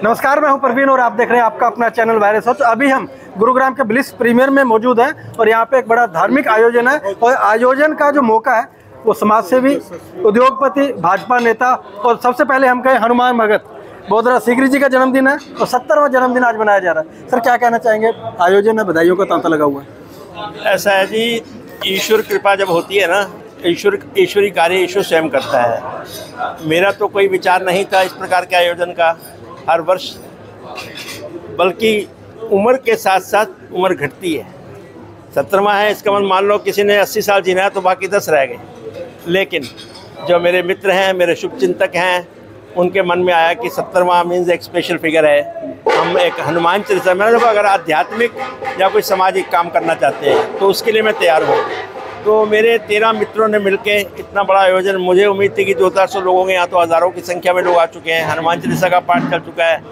नमस्कार, मैं हूं परवीन और आप देख रहे हैं आपका अपना चैनल वायरस सोच। अभी हम गुरुग्राम के ब्लिस प्रीमियर में मौजूद हैं और यहां पे एक बड़ा धार्मिक आयोजन है और आयोजन का जो मौका है वो समाज सेवी, उद्योगपति, भाजपा नेता और सबसे पहले हम कहें हनुमान भगत बोधरा सीकरी जी का जन्मदिन है और 70वां जन्मदिन आज मनाया जा रहा है। सर, क्या कहना चाहेंगे? आयोजन है, बधाइयों का तांता लगा हुआ है। ऐसा है जी, ईश्वर कृपा जब होती है ना, ईश्वरी कार्य ईश्वर स्वयं करता है। मेरा तो कोई विचार नहीं था इस प्रकार के आयोजन का हर वर्ष, बल्कि उम्र के साथ साथ उम्र घटती है। 70वां है, इसका मन मान लो किसी ने 80 साल जीना है तो बाकी 10 रह गए। लेकिन जो मेरे मित्र हैं, मेरे शुभचिंतक हैं, उनके मन में आया कि 70वां मीन्स एक स्पेशल फिगर है। हम एक हनुमान चालीसा में अगर आध्यात्मिक या कोई सामाजिक काम करना चाहते हैं तो उसके लिए मैं तैयार हूँ। तो मेरे 13 मित्रों ने मिलके इतना बड़ा आयोजन, मुझे उम्मीद थी कि 200-400 लोग होंगे, यहाँ तो हज़ारों की संख्या में लोग आ चुके हैं। हनुमान चालीसा का पाठ चल चुका है।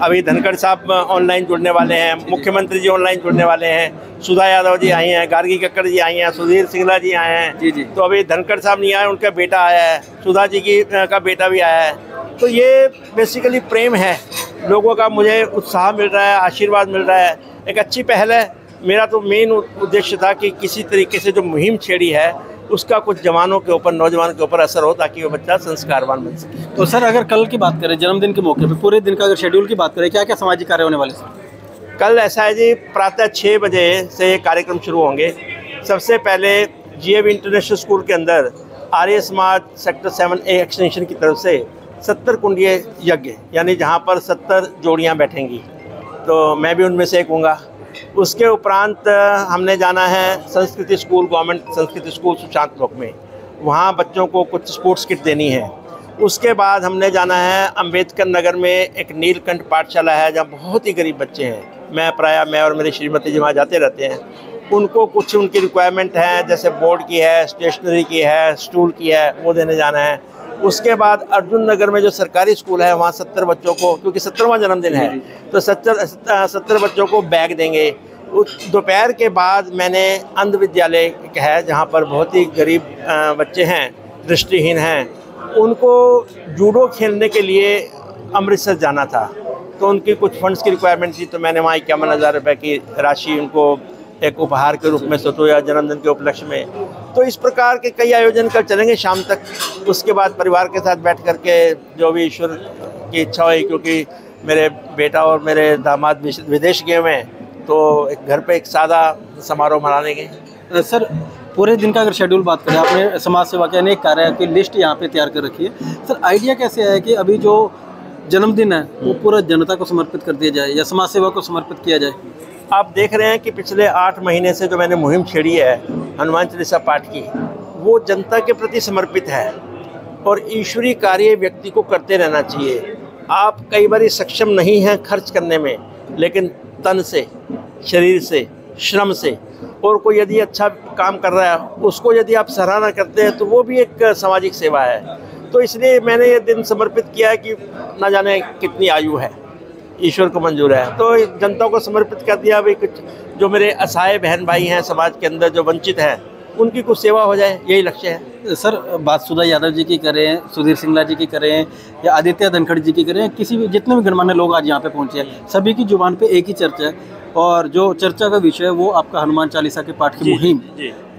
अभी धनखड़ साहब ऑनलाइन जुड़ने वाले हैं, मुख्यमंत्री जी ऑनलाइन जुड़ने वाले हैं, सुधा यादव जी आई हैं, गार्गी कक्कड़ जी आई हैं, सुधीर सिंगला जी आए हैं। जी। तो अभी धनखड़ साहब नहीं आए, उनका बेटा आया है, सुधा जी का बेटा भी आया है। तो ये बेसिकली प्रेम है लोगों का, मुझे उत्साह मिल रहा है, आशीर्वाद मिल रहा है। एक अच्छी पहल है। मेरा तो मेन उद्देश्य था कि किसी तरीके से जो मुहिम छेड़ी है उसका कुछ जवानों के ऊपर, नौजवान के ऊपर असर हो ताकि वो बच्चा संस्कारवान बन सके। तो सर, अगर कल की बात करें, जन्मदिन के मौके पे पूरे दिन का अगर शेड्यूल की बात करें, क्या क्या सामाजिक कार्य होने वाले सर? कल ऐसा है जी, प्रातः 6 बजे से ये कार्यक्रम शुरू होंगे। सबसे पहले GAV इंटरनेशनल स्कूल के अंदर Arya Samaj sector 7A extension की तरफ से 70 कुंडीय यज्ञ, यानी जहाँ पर 70 जोड़ियाँ बैठेंगी, तो मैं भी उनमें से एक हूँगा। उसके उपरांत हमने जाना है संस्कृति स्कूल, गवर्नमेंट संस्कृति स्कूल सुशांत ब्लॉक में, वहाँ बच्चों को कुछ स्पोर्ट्स किट देनी है। उसके बाद हमने जाना है अंबेडकर नगर में एक नीलकंठ पाठशाला है जहाँ बहुत ही गरीब बच्चे हैं। मैं और मेरी श्रीमती जी वहाँ जाते रहते हैं। उनको कुछ उनकी रिक्वायरमेंट है, जैसे बोर्ड की है, स्टेशनरी की है, स्टूल की है, वो देने जाना है। उसके बाद अर्जुन नगर में जो सरकारी स्कूल है वहाँ 70 बच्चों को, क्योंकि 70वां जन्मदिन है, तो 70 बच्चों को बैग देंगे। दोपहर के बाद मैंने अंध विद्यालय है जहाँ पर बहुत ही गरीब बच्चे हैं, दृष्टिहीन हैं, उनको जूडो खेलने के लिए अमृतसर जाना था। तो उनकी कुछ फंड्स की रिक्वायरमेंट थी, तो मैंने वहाँ 51,000 रुपये की राशि उनको एक उपहार के रूप में सतोया जन्मदिन के उपलक्ष्य में। तो इस प्रकार के कई आयोजन कल चलेंगे शाम तक। उसके बाद परिवार के साथ बैठ कर के जो भी ईश्वर की इच्छा हुई, क्योंकि मेरे बेटा और मेरे दामाद विदेश गए हुए हैं, तो एक घर पे एक सादा समारोह मनाने गए। सर, पूरे दिन का अगर शेड्यूल बात करें, आपने समाज सेवा के अनेक कार्य की लिस्ट यहाँ पे तैयार कर रखी है। सर, आइडिया कैसे आया कि अभी जो जन्मदिन है वो पूरा जनता को समर्पित कर दिया जाए या समाज सेवा को समर्पित किया जाए? आप देख रहे हैं कि पिछले 8 महीने से जो मैंने मुहिम छेड़ी है हनुमान चालीसा पाठ की, वो जनता के प्रति समर्पित है और ईश्वरीय कार्य व्यक्ति को करते रहना चाहिए। आप कई बार सक्षम नहीं हैं खर्च करने में, लेकिन तन से, शरीर से, श्रम से, और कोई यदि अच्छा काम कर रहा है उसको यदि आप सराहना करते हैं तो वो भी एक सामाजिक सेवा है। तो इसलिए मैंने ये दिन समर्पित किया है कि न जाने कितनी आयु है, ईश्वर को मंजूर है, तो जनता को समर्पित कर दिया। भाई कुछ जो मेरे असहाय बहन भाई हैं समाज के अंदर, जो वंचित हैं, उनकी कुछ सेवा हो जाए, यही लक्ष्य है। सर, बात सुधा यादव जी की करें, सुधीर सिंगला जी की करें या आदित्य धनखड़ जी की करें, किसी भी जितने भी गणमान्य लोग आज यहाँ पे पहुँचे हैं, सभी की जुबान पे एक ही चर्चा है और जो चर्चा का विषय है वो आपका हनुमान चालीसा के पाठ की मुहिम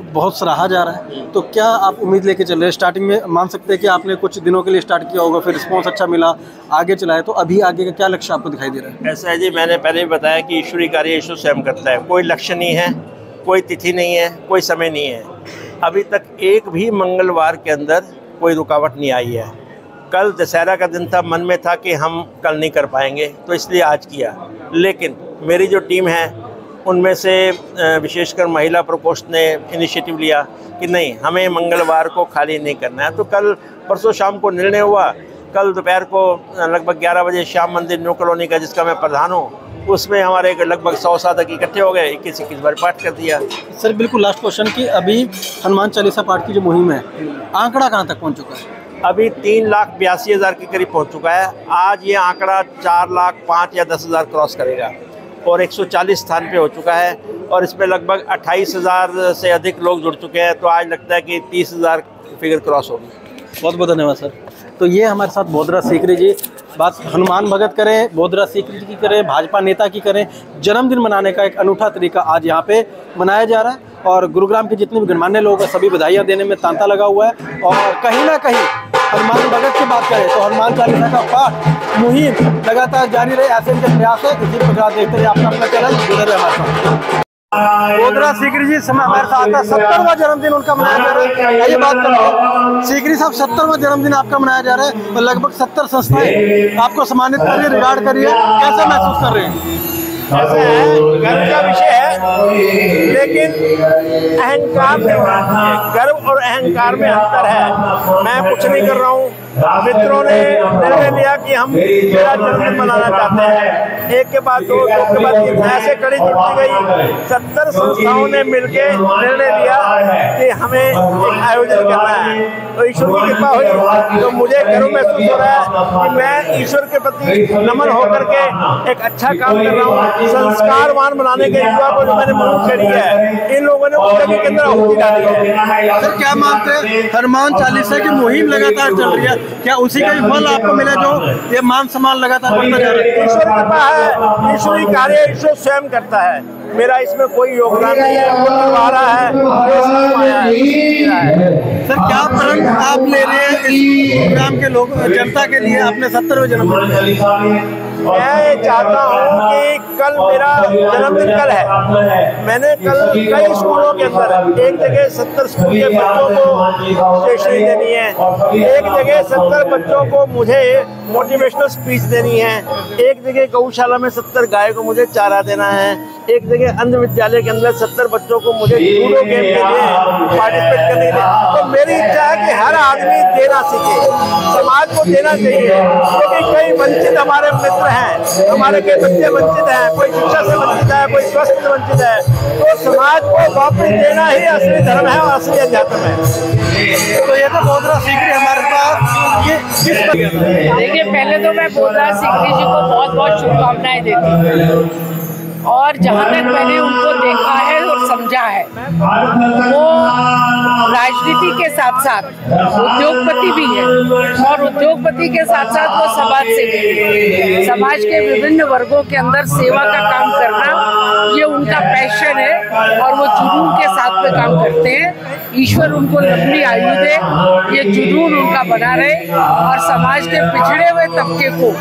बहुत सराहा जा रहा है। तो क्या आप उम्मीद लेके चल रहे हैं? स्टार्टिंग में मान सकते हैं कि आपने कुछ दिनों के लिए स्टार्ट किया होगा, फिर रिस्पॉन्स अच्छा मिला, आगे चलाए, तो अभी आगे का क्या लक्ष्य आपको दिखाई दे रहा है? ऐसा है जी, मैंने पहले भी बताया कि ईश्वरीय कार्य ईश्वर स्वयं करता है। कोई लक्ष्य नहीं है, कोई तिथि नहीं है, कोई समय नहीं है। अभी तक एक भी मंगलवार के अंदर कोई रुकावट नहीं आई है। कल दशहरा का दिन था, मन में था कि हम कल नहीं कर पाएंगे, तो इसलिए आज किया। लेकिन मेरी जो टीम है उनमें से विशेषकर महिला प्रकोष्ठ ने इनिशिएटिव लिया कि नहीं, हमें मंगलवार को खाली नहीं करना है। तो कल परसों शाम को निर्णय हुआ, कल दोपहर को लगभग 11 बजे श्याम मंदिर न्यू कॉलोनी का, जिसका मैं प्रधान हूँ, उसमें हमारे लगभग 100 साधक इकट्ठे हो गए, 21 बार पाठ कर दिया। सर, बिल्कुल लास्ट क्वेश्चन कि अभी हनुमान चालीसा पाठ की जो मुहिम है, आंकड़ा कहाँ तक पहुँच चुका है? अभी 3,82,000 के करीब पहुँच चुका है। आज ये आंकड़ा 4,05,000 या 10,000 क्रॉस करेगा और 140 स्थान पे हो चुका है और इसमें लगभग 28,000 से अधिक लोग जुड़ चुके हैं। तो आज लगता है कि 30,000 फिगर क्रॉस होगी। बहुत बहुत धन्यवाद सर। तो ये हमारे साथ बोधरा सीकरी जी बात हनुमान भगत करें, बोधरा सीकरी जी की करें, भाजपा नेता की करें, जन्मदिन मनाने का एक अनूठा तरीका आज यहाँ पे मनाया जा रहा है। और गुरुग्राम के जितने भी गणमान्य लोग हैं सभी बधाइयाँ देने में तांता लगा हुआ है। और कहीं ना कहीं हनुमान भगत की बात करें तो हनुमान चालीसा का पाठ मुहिम लगातार जारी रहे, ऐसे इनके प्रयास है। इसी प्रकार देखते हैं अपना अपना चैनल जुड़े रहे हमारे साथ। बोधरा सीकरी जी समय हमारे साथ है, 70वां जन्मदिन उनका मनाया जा रहा है। ये बात करते हैं सीकरी साहब, 70वां जन्मदिन आपका मनाया जा रहा है और लगभग 70 संस्थाएं आपको सम्मानित कर रही है, रिगार्ड कर रही है, कैसे महसूस कर रहे हैं? ऐसा है, गर्व का विषय है, लेकिन अहंकार नहीं होना चाहिए। गर्व और अहंकार में अंतर है। मैं कुछ नहीं कर रहा हूँ, मित्रों ने निर्णय लिया कि हम मेरा जन्मदिन मनाना चाहते हैं। एक के बाद दो के बाद तीन, ऐसे कड़ी जुड़ती गई। 70 संस्थाओं ने मिलकर निर्णय लिया कि हमें एक आयोजन करना है। तो ईश्वर की कृपा हुई, तो मुझे गर्व महसूस हो रहा है कि मैं ईश्वर के प्रति नमन होकर के एक अच्छा काम कर रहा हूँ। संस्कारवान बनाने के युवा को जो मैंने मुंह छेड़ी है, इन लोगों ने उद्योग के अंदर आहुति डाली है। सर क्या मानते हैं, हनुमान चालीसा की मुहिम लगातार चल रही है, क्या उसी का फल आपको मिला जो ये मान सम्मान लगातार बढ़ता जा रहा है? ईश्वर कृपा है, ईश्वरी कार्य ईश्वर स्वयं करता है। मेरा इसमें कोई योगदान नहीं है, वो करवा रहा है। सर क्या प्रण आप ले रहे हैं इस प्रोग्राम के लोग जनता के लिए अपने 70वें जन्मदिन? मैं ये चाहता हूँ कि कल मेरा जन्मदिन कल है। मैंने कल कई स्कूलों के अंदर एक जगह 70 स्कूल के बच्चों को स्टेशनरी देनी है, एक जगह 70 बच्चों को मुझे मोटिवेशनल स्पीच देनी है, एक जगह गौशाला में 70 गाय को मुझे चारा देना है, एक जगह अंध विद्यालय के अंदर 70 बच्चों को मुझे जूडो गेम के लिए पार्टिसिपेट करने के लिए। तो मेरी इच्छा है कि हर आदमी देना सीखे, समाज को देना चाहिए, क्योंकि कई वंचित हमारे मित्र हैं, हमारे कई बच्चे वंचित हैं, कोई शिक्षा से वंचित है, कोई स्वास्थ्य से वंचित है। तो समाज को वापस देना ही असली धर्म है और असली अध्यात्म है। तो ये तो बोधरा सीकरी हमारे पास देखिए, पहले तो मैं बोधरा सीकरी जी को बहुत बहुत शुभकामनाएं देती हूँ। और जहाँ तक मैंने उनको देखा है और समझा है, वो राजनीति के साथ साथ उद्योगपति भी है, और उद्योगपति के साथ साथ वो समाज सेवी है। समाज के विभिन्न वर्गों के अंदर सेवा का काम करना ये उनका पैशन है, और वो जुनून के साथ में काम करते हैं। ईश्वर उनको लंबी आयु दे, ये जुनून उनका बना रहे और समाज के पिछड़े हुए तबके को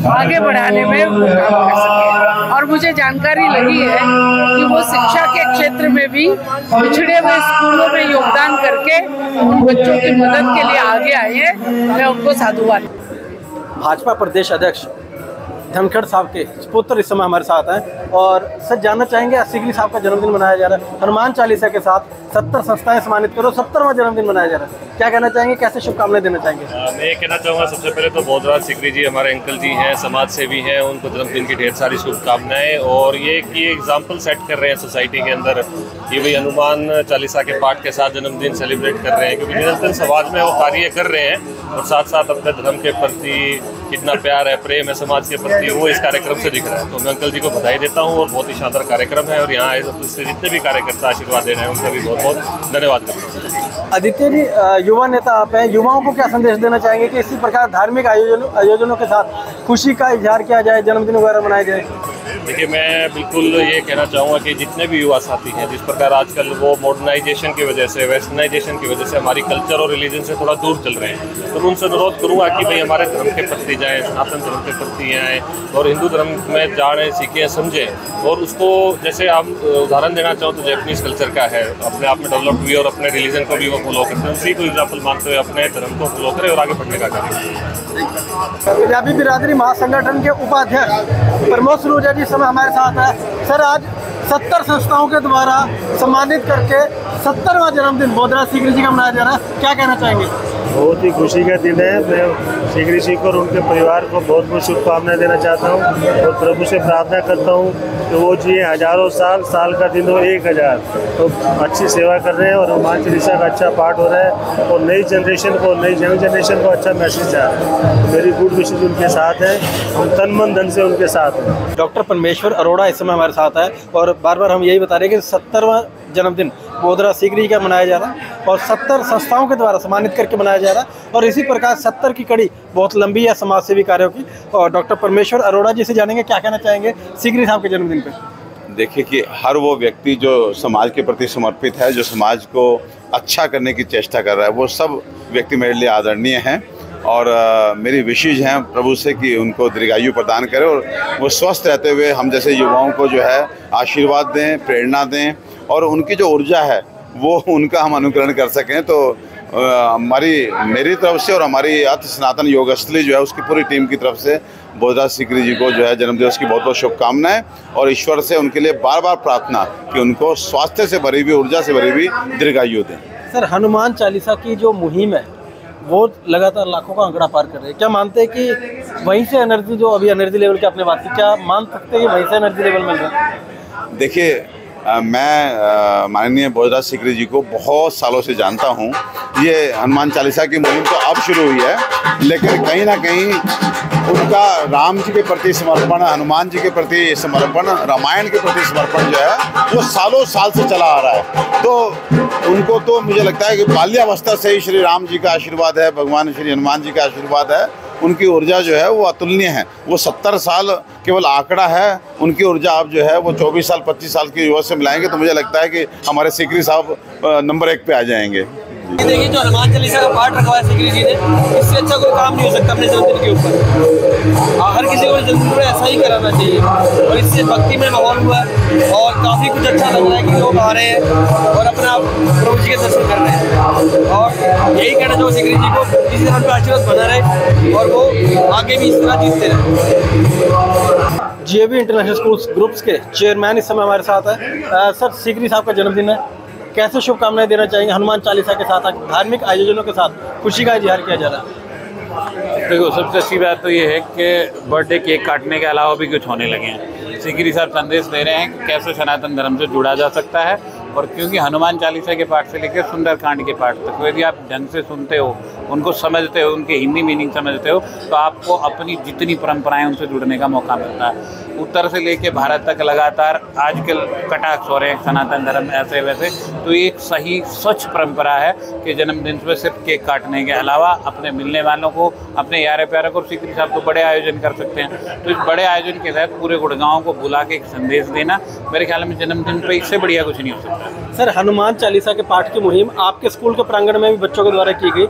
आगे बढ़ाने में वो काम कर सके। और मुझे जानकारी लगी है कि वो शिक्षा के क्षेत्र में भी पिछड़े हुए स्कूलों में योगदान करके उन बच्चों की मदद के लिए आगे आए हैं। मैं उनको साधुवाद। भाजपा प्रदेश अध्यक्ष धनखड़ साहब के पुत्र इस समय हमारे साथ हैं और सच जानना चाहेंगे, सीकरी साहब का जन्मदिन मनाया जा रहा है, हनुमान चालीसा के साथ 70 संस्थाएं सम्मानित करो, 70वां जन्मदिन मनाया जा रहा है, क्या कहना चाहेंगे, कैसे शुभकामनाएं देना चाहेंगे? मैं ये कहना चाहूँगा, सबसे पहले तो बोधरा सीकरी जी हमारे अंकल जी हैं, समाज सेवी हैं, उनको जन्मदिन की ढेर सारी शुभकामनाएं। और ये कि एग्जाम्पल सेट कर रहे हैं सोसाइटी के अंदर कि भाई हनुमान चालीसा के पाठ के साथ जन्मदिन सेलिब्रेट कर रहे हैं, क्योंकि निरंतर समाज में वो कार्य कर रहे हैं और साथ साथ अपने धर्म के प्रति कितना प्यार है, प्रेम है समाज के प्रति, वो इस कार्यक्रम से दिख रहा है। तो मैं अंकल जी को बधाई देता हूँ और बहुत ही शानदार कार्यक्रम है, और यहाँ आए इससे जितने भी कार्यकर्ता आशीर्वाद दे रहे हैं उनका भी बहुत बहुत धन्यवाद करता हूँ। आदित्य जी, युवा नेता आप हैं, युवाओं को क्या संदेश देना चाहेंगे कि इसी प्रकार धार्मिक आयोजनों के साथ खुशी का इजहार किया जाए, जन्मदिन वगैरह मनाए जाए? देखिए, मैं बिल्कुल ये कहना चाहूँगा कि जितने भी युवा साथी हैं, जिस प्रकार आजकल वो मॉडर्नाइजेशन की वजह से, वेस्टर्नाइजेशन की वजह से हमारी कल्चर और रिलीजन से थोड़ा दूर चल रहे हैं, तो उनसे अनुरोध करूँगा कि भाई हमारे धर्म के प्रति जाएँ, सनातन धर्म के प्रति आएँ और हिंदू धर्म में जाने, सीखें, समझें। और उसको जैसे आप उदाहरण देना चाहो तो जैपनीज कल्चर का है, अपने आप में डेवलप हुई और अपने रिलीजन को भी वो फॉलो करते हैं, उसी को एग्जाम्पल मानते हुए अपने धर्म को फॉलो करें और आगे बढ़ने का काम करें। पंजाबी बिरादरी महासंगठन के उपाध्यक्ष प्रमोद सलूजा जी समय हमारे साथ है। सर, आज 70 संस्थाओं के द्वारा सम्मानित करके 70वां जन्मदिन बोधरा सीकरी जी का मनाया जा रहा है, क्या कहना चाहेंगे? बहुत ही खुशी का दिन है। मैं सीकरी जी को और उनके परिवार को बहुत बहुत शुभकामनाएं देना चाहता हूँ और प्रभु से प्रार्थना करता हूँ कि वो जिए हजारों साल, साल का दिन हो 1000। तो अच्छी सेवा कर रहे हैं और हनुमान चालीसा का अच्छा पाठ हो रहा है और नई जनरेशन को, नई यंग जनरेशन को अच्छा मैसेज जा रहा है। मेरी गुड विशेष उनके साथ है, हम तन मन धन से उनके साथ हैं। डॉक्टर परमेश्वर अरोड़ा इस समय हमारे साथ है और बार बार हम यही बता रहे हैं कि 70वां जन्मदिन बोधरा सीकरी का मनाया जा रहा है और 70 संस्थाओं के द्वारा सम्मानित करके मनाया जा रहा है। और इसी प्रकार 70 की कड़ी बहुत लंबी है समाज सेवी कार्यों की। और डॉक्टर परमेश्वर अरोड़ा जी से जानेंगे क्या कहना चाहेंगे सीकरी साहब के जन्मदिन पर। देखिए कि हर वो व्यक्ति जो समाज के प्रति समर्पित है, जो समाज को अच्छा करने की चेष्टा कर रहा है, वो सब व्यक्ति मेरे लिए आदरणीय हैं। और मेरी विशेष हैं प्रभु से कि उनको दीर्घायु प्रदान करें और वो स्वस्थ रहते हुए हम जैसे युवाओं को जो है आशीर्वाद दें, प्रेरणा दें और उनकी जो ऊर्जा है वो उनका हम अनुकरण कर सकें। तो मेरी तरफ से और हमारी अति सनातन योगस्थली जो है उसकी पूरी टीम की तरफ से बोधरा सीकरी जी को जो है जन्मदिवस की बहुत बहुत शुभकामनाएं और ईश्वर से उनके लिए बार बार प्रार्थना कि उनको स्वास्थ्य से भरी हुई, ऊर्जा से भरी हुई दीर्घायु दें। सर, हनुमान चालीसा की जो मुहिम है वो लगातार लाखों का आंकड़ा पार कर रही है। क्या मानते हैं कि वहीं से एनर्जी, जो अभी एनर्जी लेवल की आपने बात की, क्या मान सकते हैं कि वहीं से एनर्जी लेवल मिल रहा है? देखिए, मैं माननीय बोधरा सीकरी जी को बहुत सालों से जानता हूँ। ये हनुमान चालीसा की मुहिम तो अब शुरू हुई है, लेकिन कहीं ना कहीं उनका राम जी के प्रति समर्पण, हनुमान जी के प्रति समर्पण, रामायण के प्रति समर्पण जो है वो सालों साल से चला आ रहा है। तो उनको तो मुझे लगता है कि बाल्यावस्था से ही श्री राम जी का आशीर्वाद है, भगवान श्री हनुमान जी का आशीर्वाद है। उनकी ऊर्जा जो है वो अतुलनीय है। वो 70 साल केवल आंकड़ा है, उनकी ऊर्जा आप जो है वो 24 साल 25 साल की युवा से मिलाएंगे तो मुझे लगता है कि हमारे सीकरी साहब नंबर 1 पे आ जाएंगे। देखिए, जो हनुमान चालीसा का पाठ रखवाया सीकरी जी ने, इससे अच्छा कोई काम नहीं हो सकता अपने जन्मदिन के ऊपर। हर किसी को जन्मदिन पर ऐसा ही कराना चाहिए और इससे भक्ति में माहौल हुआ और काफ़ी कुछ अच्छा लग रहा है कि लोग आ रहे हैं और अपना प्रभु जी के दर्शन कर रहे हैं। और यही कहना चाहूँ सीकरी जी को, इसी तरह उनका आशीर्वाद बना रहे और वो आगे भी इस तरह जीतते रहे। जीएवी इंटरनेशनल स्कूल्स ग्रुप्स के चेयरमैन इस समय हमारे साथ है। सर, सीकरी साहब का जन्मदिन है, कैसे शुभकामनाएं देना चाहेंगे? हनुमान चालीसा के साथ धार्मिक आयोजनों के साथ खुशी का इजहार किया जा रहा है। देखो, सबसे अच्छी बात तो ये है कि बर्थडे केक काटने के अलावा भी कुछ होने लगे हैं। सीकरी साहब संदेश दे रहे हैं कि कैसे सनातन धर्म से जुड़ा जा सकता है। और क्योंकि हनुमान चालीसा के पाठ से लेकर सुंदरकांड के पाठ तक यदि आप ढंग से सुनते हो, उनको समझते हो, उनके हिंदी मीनिंग समझते हो, तो आपको अपनी जितनी परंपराएं उनसे जुड़ने का मौका मिलता है। उत्तर से लेके भारत तक लगातार आजकल कटाक्ष हो रहे हैं सनातन धर्म ऐसे वैसे। तो एक सही स्वच्छ परंपरा है कि जन्मदिन में सिर्फ केक काटने के अलावा अपने मिलने वालों को, अपने यारे प्यारे को, सीकरी साहब तो बड़े आयोजन कर सकते हैं। तो इस बड़े आयोजन के तहत पूरे गुड़गांव को बुला के एक संदेश देना, मेरे ख्याल में जन्मदिन पर इससे बढ़िया कुछ नहीं हो सकता। सर, हनुमान चालीसा के पाठ की मुहिम आपके स्कूल के प्रांगण में भी बच्चों के द्वारा की गई,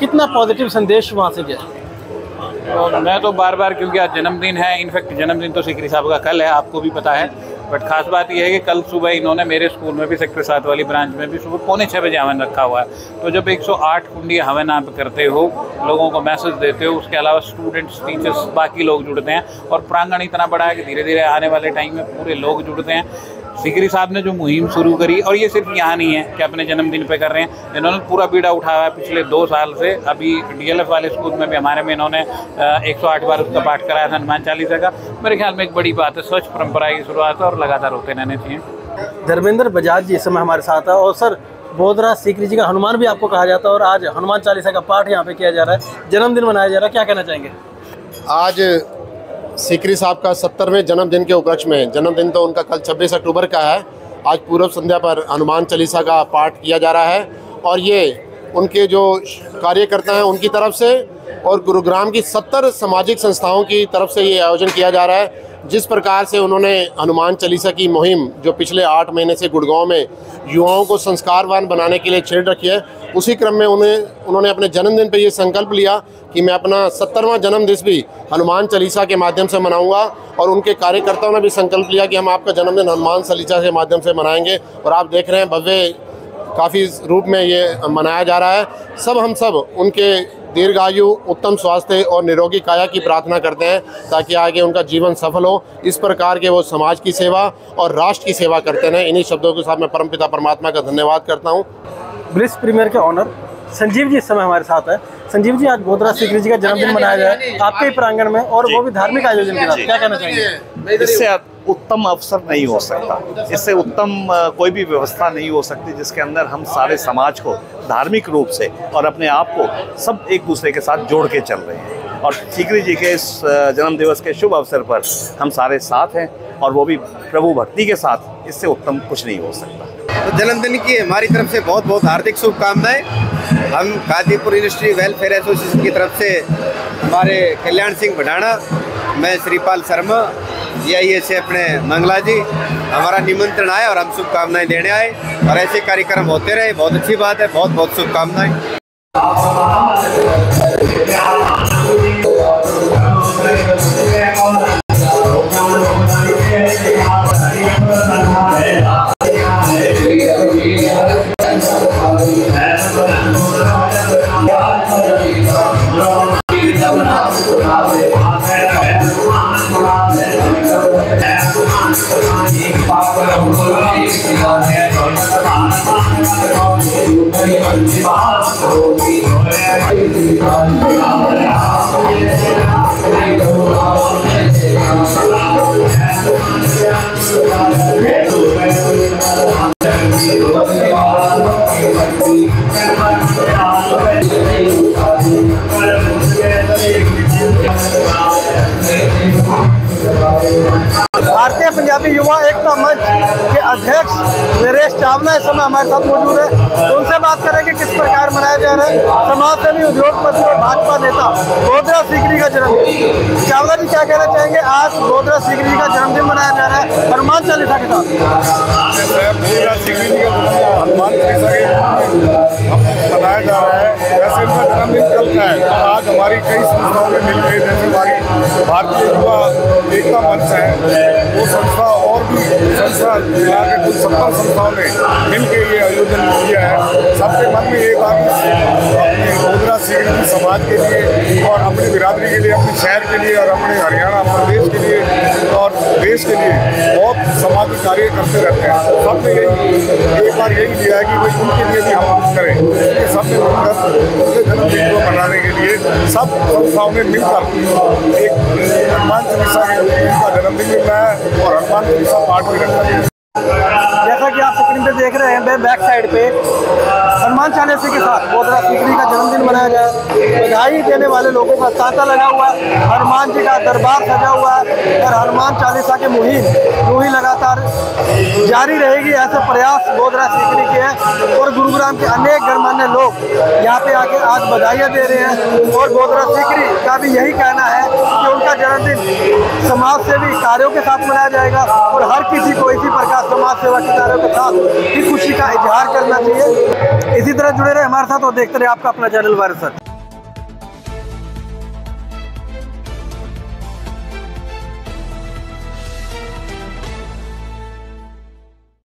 कितना पॉजिटिव संदेश वहाँ से गया? तो मैं तो बार बार, क्योंकि आज जन्मदिन है, इनफैक्ट जन्मदिन तो सीकरी साहब का कल है, आपको भी पता है, बट खास बात यह है कि कल सुबह इन्होंने मेरे स्कूल में भी सेक्टर 7 वाली ब्रांच में भी सुबह 5:45 बजे हवन रखा हुआ है। तो जब 108 कुंडी हवन आप करते हो, लोगों को मैसेज देते हो, उसके अलावा स्टूडेंट्स, टीचर्स, बाकी लोग जुड़ते हैं और प्रांगण इतना बड़ा है कि धीरे धीरे आने वाले टाइम में पूरे लोग जुड़ते हैं। सीकरी साहब ने जो मुहिम शुरू करी, और ये सिर्फ यहाँ नहीं है कि अपने जन्मदिन पे कर रहे हैं, इन्होंने पूरा बीड़ा उठाया है पिछले 2 साल से। अभी डीएलएफ वाले स्कूल में भी हमारे में इन्होंने 108 बार उसका पाठ कराया था हनुमान चालीसा का। मेरे ख्याल में एक बड़ी बात है, स्वच्छ परंपरा की शुरुआत है और लगातार होते रहने चाहिए। धर्मेंद्र बजाज जी इस समय हमारे साथ है। और सर, बोधरा सीकरी जी का हनुमान भी आपको कहा जाता है और आज हनुमान चालीसा का पाठ यहाँ पे किया जा रहा है, जन्मदिन मनाया जा रहा है, क्या कहना चाहेंगे? आज सीकरी साहब का 70वें जन्मदिन के उपलक्ष्य में, जन्मदिन तो उनका कल 26 अक्टूबर का है, आज पूर्व संध्या पर हनुमान चालीसा का पाठ किया जा रहा है। और ये उनके जो कार्यकर्ता हैं उनकी तरफ से और गुरुग्राम की 70 सामाजिक संस्थाओं की तरफ से ये आयोजन किया जा रहा है। जिस प्रकार से उन्होंने हनुमान चालीसा की मुहिम जो पिछले 8 महीने से गुड़गांव में युवाओं को संस्कारवान बनाने के लिए छेड़ रखी है, उसी क्रम में उन्होंने अपने जन्मदिन पर ये संकल्प लिया कि मैं अपना 70वां जन्मदिन भी हनुमान चालीसा के माध्यम से मनाऊंगा। और उनके कार्यकर्ताओं ने भी संकल्प लिया कि हम आपका जन्मदिन हनुमान चालीसा के माध्यम से मनाएंगे। और आप देख रहे हैं भव्य काफ़ी रूप में ये मनाया जा रहा है। हम सब उनके दीर्घायु, उत्तम स्वास्थ्य और निरोगी काया की प्रार्थना करते हैं ताकि आगे उनका जीवन सफल हो। इस प्रकार के वो समाज की सेवा और राष्ट्र की सेवा करते हैं। इन्हीं शब्दों के साथ मैं परमपिता परमात्मा का धन्यवाद करता हूँ। ब्लिस प्रीमियर के ऑनर संजीव जी इस समय हमारे साथ है। संजीव जी, आज बोधरा सीकरी जी का जन्मदिन मनाया जाए आपके ही प्रांगण में और वो भी धार्मिक आयोजन के साथ, क्या कहना चाहेंगे? इससे उत्तम अवसर नहीं हो सकता, इससे उत्तम कोई भी व्यवस्था नहीं हो सकती जिसके अंदर हम सारे समाज को धार्मिक रूप से और अपने आप को सब एक दूसरे के साथ जोड़ के चल रहे हैं। और सीकरी जी के इस जन्म दिवस के शुभ अवसर पर हम सारे साथ हैं और वो भी प्रभु भक्ति के साथ। इससे उत्तम कुछ नहीं हो सकता। तो जन्मदिन की हमारी तरफ से बहुत बहुत हार्दिक शुभकामनाएं। हम गाजीपुर इंडस्ट्री वेलफेयर एसोसिएशन की तरफ से हमारे कल्याण सिंह बढ़ाना, मैं श्रीपाल शर्मा, ये से अपने मंगला जी, हमारा निमंत्रण आया और हम शुभकामनाएं देने आए और ऐसे कार्यक्रम होते रहे। बहुत अच्छी बात है, बहुत बहुत शुभकामनाएं। भारतीय पंजाबी युवा एकता मंच के अध्यक्ष नरेश चावला इस समय हमारे साथ मौजूद है। तो उनसे बात करेंगे किस प्रकार मनाया जा रहा है समाज सेवी, उद्योगपति और भाजपा नेता गोदरा सीकरी का जन्मदिन। चावला जी क्या कहना चाहेंगे? आज गोदरा सीकरी जी का जन्मदिन मनाया जा रहा है हनुमान चालीसा के साथ। गोदरा सीकरी जी का हनुमान चालीसा के मनाया जा रहा है। वैसे इनका जन्मदिन कल का है, आज हमारी कई संस्थाओं में मिल गई, जैसे हमारी भारतीय युवा एकता मंच है, वो संस्था और भी संस्था मिला के कुल 70 संस्थाओं ने मिलकर ये आयोजन किया है। सबके मन में एक आगे अपने गोदरा सीकरी समाज के लिए और अपनी बिरादरी के लिए, अपने शहर के लिए और अपने हरियाणा प्रदेश के लिए और देश के लिए बहुत सामाजिक कार्य करते रहते हैं। सबने यही एक बार यही लिया है कि भाई उनके लिए भी हम कुछ करें। इसलिए सबने मिलकर उनके जन्मदिन को मनाने के लिए सब संस्थाओं ने मिलकर एक हनुमान चालीसा का जन्मदिन मिल रहा है और हनुमान चालीसा पाठ भी रखा है। जैसा कि आप स्क्रीन पे देख रहे हैं, बैक साइड पे हनुमान चालीसा के साथ गोदरा सीकरी का जन्मदिन मनाया गया है। बधाई देने वाले लोगों का तांता लगा हुआ है, हनुमान जी का दरबार सजा हुआ है और हनुमान चालीसा की मुहिम यूं ही लगातार जारी रहेगी। ऐसे प्रयास गोदरा सीकरी के हैं और गुरुग्राम के अनेक गणमान्य लोग यहाँ पे आके आज बधाइयाँ दे रहे हैं। और गोदरा सीकरी का भी यही कहना है कि उनका जन्मदिन समाज सेवी कार्यों के साथ मनाया जाएगा और हर किसी को इसी प्रकार समाज सेवा के कार्यों के साथ ही खुशी का इजहार करना चाहिए। इसी तरह जुड़े रहे हमारे साथ और देखते रहे आपका अपना चैनल वारिसर।